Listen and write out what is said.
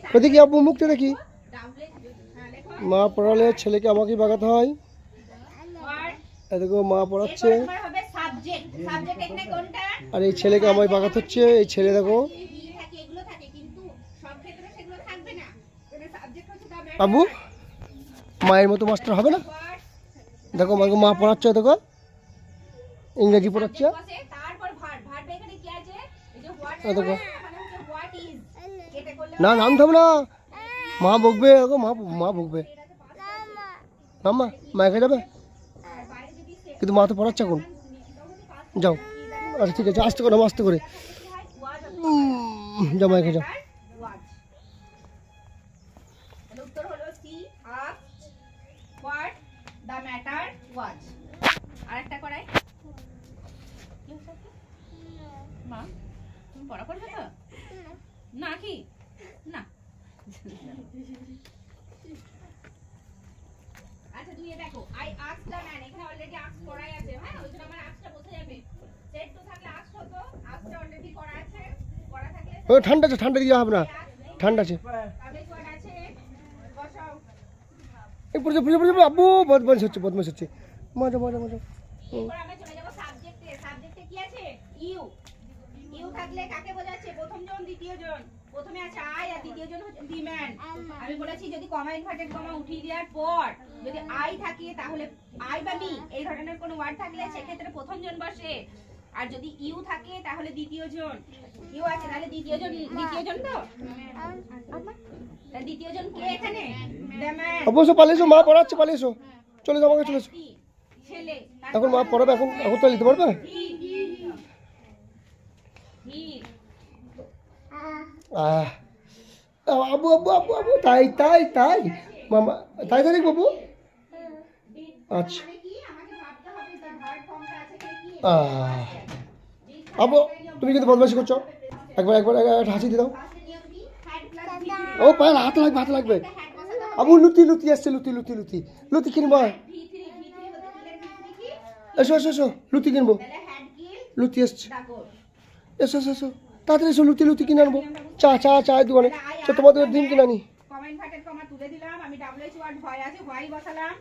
ওদিকে আব্বু মুখটা দেখি। মা পড়ালে ছেলেকে আমাকেই বাগাতে হয়। এদিকে মা পড়াচ্ছে আর এই ছেলেকে আমায় বাগাতে হচ্ছে। এই ছেলে দেখো আব্বু মায়ের মতো মাস্টার হবে না? দেখো মা পড়াচ্ছে, দেখো ইংরেজি পড়াচ্ছে। দেখো না নাম থাম না, মা বকবে। দেখো মা বকবে না, মা এখানে যাবে কিন্তু মা তো পড়াচ্ছে এখন। যাও আচ্ছা ঠিক আছে, আস্তে করে আস্তে করে যাও, মা এখানে যাও। আরেকটা করাই মা, তুমি পড়া করবে তো না কি না? আচ্ছা তুই দেখো আই আস্ক দা ম্যান, এখানে অলরেডি আস্ক করাই আছে। হ্যাঁ ওইখানে আমার আস্কটা বসে যাবে। সেট টু থাকলে আস্ক হতো, আস্কটা অলরেডি করা আছে। করা থাকলে ও ঠান্ডা আছে, ঠান্ডা দিয়ে হবে না, ঠান্ডা আছে। আবে করা আছে বসাও। এই পড়ে পড়ে আব্বু বদমাশ হচ্ছে। মজা এরপর আমরা চলে যাব সাবজেক্টে। সাবজেক্টে কি আছে? ইউ। ইউ থাকলে কাকে বোঝাচ্ছে? প্রথম জন দ্বিতীয় জন। প্রথমে আছে আই আর দ্বিতীয় জন হচ্ছে দি ম্যান। আমি বলেছি যদি কমা ইনভার্টেড কমা উঠিয়ে দেওয়ার পর যদি আই থাকে তাহলে আই বা মি এই ধরনের কোনো ওয়ার্ড থাকলে সেক্ষেত্রে প্রথম জন বসে। আর যদি ইউ থাকে তাহলে দ্বিতীয় জন। ইউ আছে তাহলে দ্বিতীয় জন তো? তাহলে দ্বিতীয় জন কে এখানে? The man. অবশ্য পালিয়েছো, মা পড়াচ্ছে, পালিয়েছো। চলে যাও, আমাকে চলে এসো। ছেলে এখন মা পড়াবে, এখন তো নিতে পারবে। আবু আবু আবু আবু তাই মামা তাই দেখবো বাবু। আচ্ছা আবু তুমি কিন্তু বদমাশি করছো। একবার একটা হাসি দিয়ে দাও। ও পায়ে হাত লাগবে। আবু লুতি আসছে, লুতি কিনবো। এসো লুতি কিনবো। লুতি এসছে, এসো তাড়াতাড়ি এসো, লুতি কিনে আনবো। চা দোকানে তোমাদের ডিম কিনে আনি। কমেন্ট ফাটের কমা তুলে দিলাম আমি, ডাবল এইচ ওয়ার্ড ভয় আছে, ভয় বসালাম।